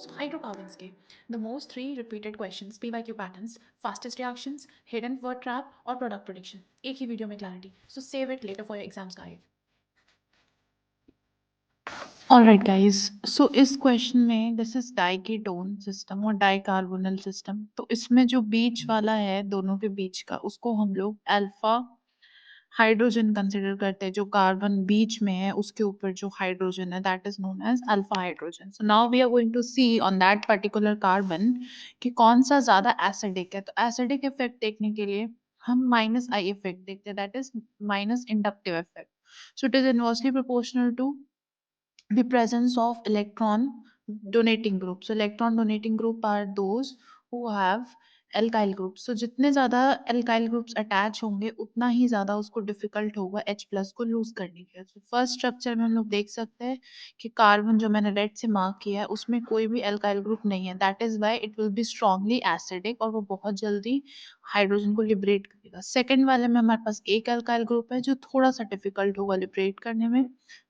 Hydrocarbons के the most three repeated questions PYQ patterns fastest reactions hidden word trap और product prediction एक ही video में clarity so save it later for your exams guide. Alright guys, so इस question में this is diketone system और डाइकार्बोनल system. तो इसमें जो बीच वाला है दोनों के बीच का, उसको हम लोग अल्फा हाइड्रोजन कंसिडर करते हैं। जो कार्बन बीच में है उसके ऊपर जो हाइड्रोजन है that is known as alpha hydrogen. So now we are going to see on that particular carbon कि कौन सा ज्यादा एसिडिक है। तो एसिडिक इफेक्ट देखने के लिए हम माइनस आई इफेक्ट देखते हैं, that is minus inductive effect. So it is inversely proportional to the presence of electron donating groups. So electron donating group are those who have alkyl groups. So जितने ज़्यादा alkyl groups attach होंगे उतना ही ज़्यादा उसको difficult होगा H plus को lose करने के लिए। So first structure में हम लोग देख सकते हैं कि कार्बन जो मैंने रेड से मार्क किया है उसमें कोई भी alkyl group नहीं है, that is why it will be strongly acidic और वो बहुत जल्दी हाइड्रोजन को लिबरेट करेगा। सेकेंड वाले में हमारे पास एक alkyl group है जो थोड़ा सा डिफिकल्ट होगा लिबरेट करने में,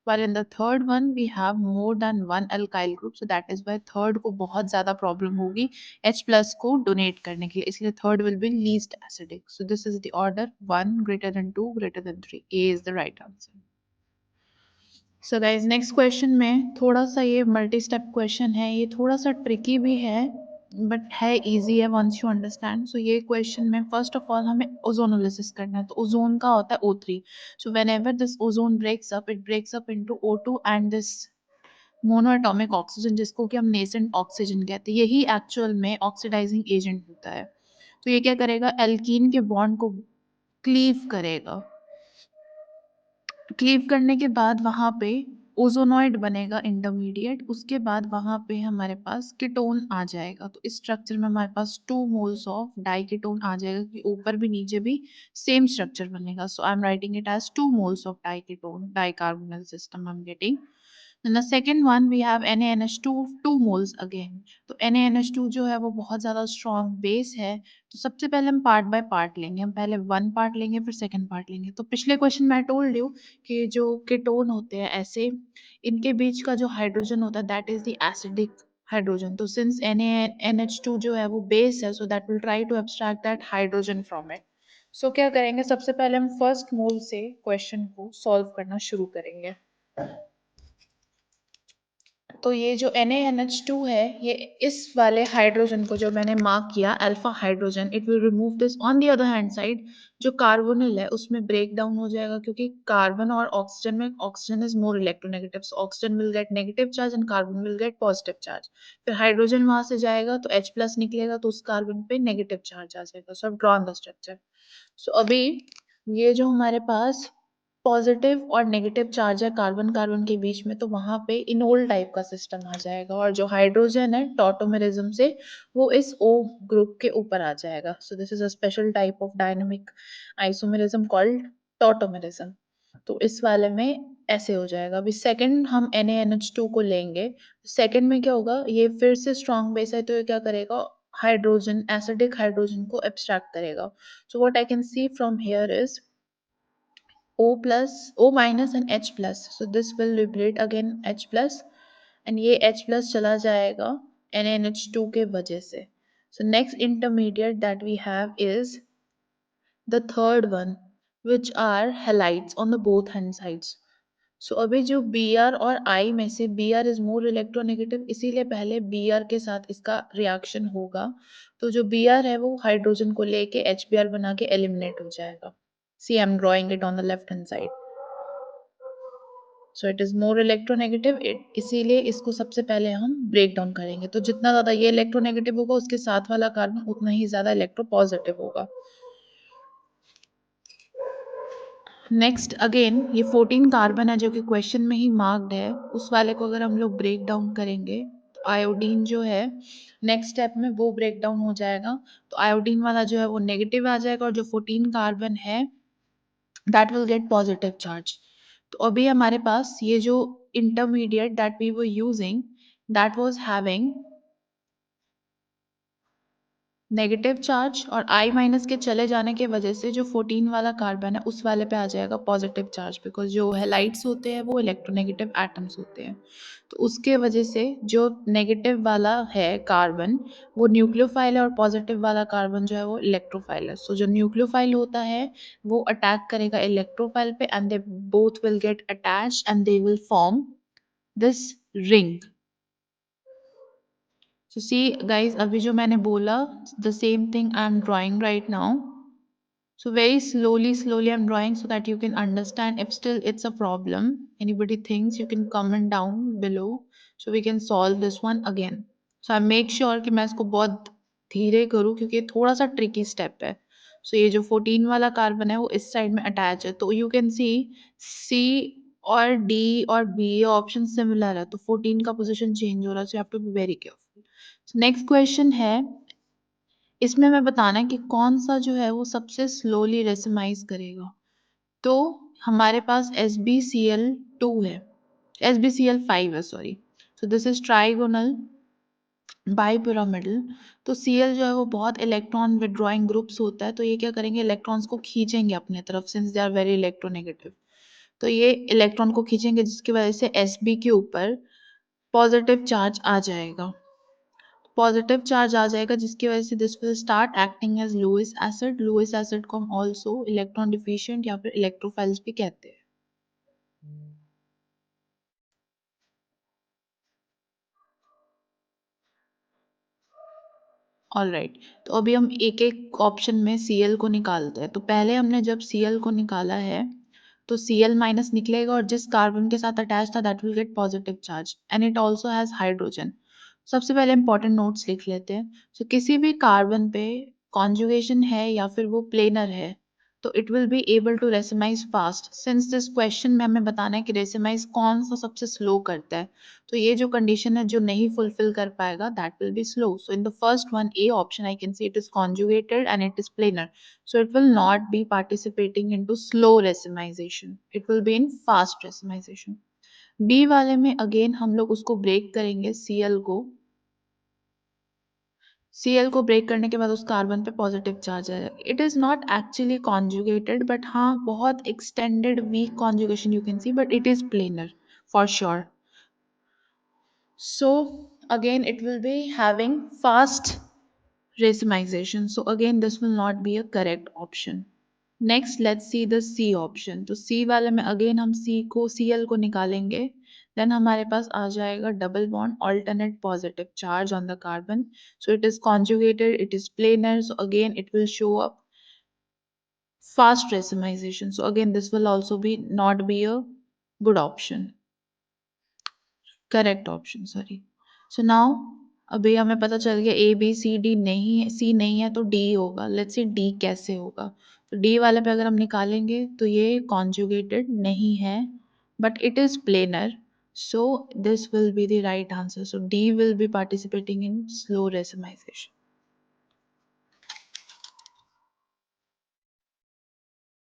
while in the third one we have more than one alkyl group, so that is why third को बहुत ज़्यादा problem होगी H plus को donate करने के लिए, इसलिए third will be least acidic. So this is the order 1 greater than 2 greater than 3. A is the right answer. So guys, next question में थोड़ा सा ये मल्टी स्टेप क्वेश्चन है, ये थोड़ा सा ट्रिकी भी है बट है इजी है वंस यू अंडरस्टैंड। सो ये क्वेश्चन में फर्स्ट ऑफ ऑल हमें ओजोनोलिसिस करना है। तो ओजोन का होता है O3। So whenever this ozone breaks up it breaks up into O2 and this monoatomic oxygen जिसको कि हम नेसेंट ऑक्सीजन कहते हैं, यही एक्चुअल में ऑक्सीडाइजिंग एजेंट होता है। तो ये क्या करेगा, एल्कीन के बॉन्ड को क्लीव करेगा। क्लीव करने के बाद वहाँ पे ओजोनॉइड बनेगा इंटरमीडिएट, उसके बाद वहाँ पे हमारे पास कीटोन आ जाएगा। तो इस स्ट्रक्चर में हमारे पास 2 मोल्स ऑफ डाइकीटोन आ जाएगा कि ऊपर भी नीचे भी सेम स्ट्रक्चर बनेगा। So I am writing it as 2 moles of diketone, dicarbonyl system I am getting. Then the second one we have NaNH2 2 moles again। तो NaNH2 जो है वो बहुत ज़्यादा स्ट्रॉन्ग बेस है। तो सबसे पहले हम पार्ट बाय पार्ट लेंगे, हम पहले वन पार्ट लेंगे फिर सेकंड पार्ट लेंगे। तो पिछले क्वेश्चन में टोल्ड यू कि जो कीटोन होते हैं ऐसे, इनके बीच का जो हाइड्रोजन होता है that is the acidic hydrogen. तो सिंस NaNH2 जो है वो बेस है, so that will try to abstract that hydrogen from it. So क्या करेंगे, सबसे पहले हम फर्स्ट मोल से क्वेश्चन को सॉल्व करना शुरू करेंगे। तो ये जो NaNH2 है, ये इस वाले हाइड्रोजन को जो मैंने मार्क किया alpha hydrogen, it will remove this. On the other hand side जो कार्बोनिल है उसमें ब्रेक डाउन हो जाएगा, क्योंकि कार्बन और ऑक्सीजन में oxygen is more electronegative, so oxygen will get negative charge and carbon will get positive charge. फिर hydrogen वहां से जाएगा तो H प्लस निकलेगा, तो उस कार्बन पे नेगेटिव चार्ज आ जाएगा। सो अब ड्रॉ द स्ट्रक्चर। सो अभी ये जो हमारे पास पॉजिटिव और नेगेटिव चार्ज है कार्बन कार्बन के बीच में, तो वहां पे इनोल टाइप का सिस्टम आ जाएगा, और जो हाइड्रोजन है टॉटोमेरिज्म से वो इस O ग्रुप के ऊपर आ जाएगा। So this is a special type of dynamic isomerism called tautomerism. तो इस वाले में ऐसे हो जाएगा। अभी सेकंड हम NaNH2 को लेंगे। सेकंड में क्या होगा, ये फिर से स्ट्रॉन्ग बेस है तो ये क्या करेगा, हाइड्रोजन एसिडिक हाइड्रोजन को एब्स्ट्रैक्ट करेगा। So what I can see from here is O plus, O minus and H plus. So this will liberate again H plus, and ये H plus चला जाएगा NaNH2 के वजह से। So next intermediate that we have is the third one, which are halides on the both hand sides. So अभी जो Br और I में से Br is more electronegative, इसीलिए पहले Br के साथ इसका रिएक्शन होगा। तो जो Br है वो हाइड्रोजन को लेके HBr बना के एलिमिनेट हो जाएगा। See, I'm drawing it on the left hand side. So it is more electronegative, इसीलिए इसको सबसे पहले हम ब्रेक डाउन करेंगे। तो जितना ज्यादा ये इलेक्ट्रोनेगेटिव होगा उसके साथ वाला कार्बन उतना ही ज्यादा इलेक्ट्रोपॉजिटिव होगा। नेक्स्ट अगेन ये 14 कार्बन है जो कि क्वेश्चन में ही मार्क्ड है, उस वाले को अगर हम लोग ब्रेक डाउन करेंगे तो आयोडीन जो है नेक्स्ट स्टेप में वो ब्रेक डाउन हो जाएगा। तो आयोडीन वाला जो है वो नेगेटिव आ जाएगा, और जो 14 कार्बन है that will get positive charge. तो अभी हमारे पास ये जो intermediate that we were using that was having negative charge और I माइनस के चले जाने की वजह से जो 14 वाला कार्बन है उस वाले पे आ जाएगा पॉजिटिव चार्ज, बिकॉज जो हैलाइड्स होते हैं वो इलेक्ट्रोनेगेटिव एटम्स होते हैं। तो उसके वजह से जो नेगेटिव वाला है कार्बन वो न्यूक्लियोफाइल है और पॉजिटिव वाला कार्बन जो है वो इलेक्ट्रोफाइल है। सो जो न्यूक्लियोफाइल होता है वो अटैक करेगा इलेक्ट्रोफाइल पे and they both will get attached and they will form this ring. So see guys, अभी जो मैंने बोला, the same thing I am drawing right now. So very slowly I'm drawing so that you can understand. If still it's a problem, anybody thinks, you can comment down below so we can solve this one again. So I make sure कि मैं इसको बहुत धीरे करूँ क्योंकि ये थोड़ा सा tricky step है. So ये जो 14 वाला कार्बन है वो इस साइड में अटैच है, तो you can see C और D और B ये ऑप्शन सिमिलर है, तो 14 का पोजीशन चेंज हो रहा है, so you have to be very careful. So next question है, इसमें मैं बताना है कि कौन सा जो है वो सबसे स्लोली रेसिमाइज करेगा। तो हमारे पास SbCl2 है, SbCl5 है sorry. So this is trigonal bipyramidal. तो Cl जो है वो बहुत इलेक्ट्रॉन विड्रॉइंग ग्रुप्स होता है, तो ये क्या करेंगे, इलेक्ट्रॉन्स को खींचेंगे अपने तरफ since they are very electronegative. तो ये इलेक्ट्रॉन को खींचेंगे जिसकी वजह से Sb के ऊपर पॉजिटिव चार्ज आ जाएगा, पॉजिटिव चार्ज आ जाएगा जिसकी वजह से this will start acting as Lewis acid. Lewis acid को हम ऑल्सो इलेक्ट्रॉन डिफिशिएंट या फिर इलेक्ट्रोफाइल्स भी कहते हैं। ऑलराइट, तो अभी हम एक एक ऑप्शन में Cl को निकालते हैं। तो पहले हमने जब Cl को निकाला है तो Cl माइनस निकलेगा और जिस कार्बन के साथ अटैच था that will get positive charge and it also has hydrogen. सबसे पहले इंपॉर्टेंट नोट्स लिख लेते हैं। सो किसी भी कार्बन पे कॉन्जुगेशन है या फिर वो प्लेनर है तो it will be able to racemise fast. Since this question में हमें बताना है कि रेसिमाइज कौन सा सबसे स्लो करता है, तो ये जो कंडीशन है जो नहीं फुलफिल कर पाएगा that will be slow. So in the first one A option I can see it is conjugated and it is planar, so it will not be participating into slow racemization, it will be in fast racemization. B वाले में again हम लोग उसको break करेंगे, Cl को break करने के बाद उस कार्बन पे पॉजिटिव चार्ज आएगा। It is not actually conjugated but हाँ बहुत extended weak conjugation you can see, but it is planar for sure. So again it will be having fast racemization, so again this will not be a correct option. Next let's see the C option. तो C वाले में again हम Cl को निकालेंगे, then हमारे पास आ जाएगा double bond alternate positive charge on the carbon, so it is conjugated, it is planar, so again it will show up fast racemization, so again this will also be not be a good option, correct option sorry. So now अभी हमें पता चल गया A B C D नहीं है, सी नहीं है तो डी होगा। लेट्स सी डी कैसे होगा। तो डी वाले पे अगर हम निकालेंगे तो ये कॉन्जुगेटेड नहीं है but it is planar, so this will be the right answer. So D will be participating in slow racemisation.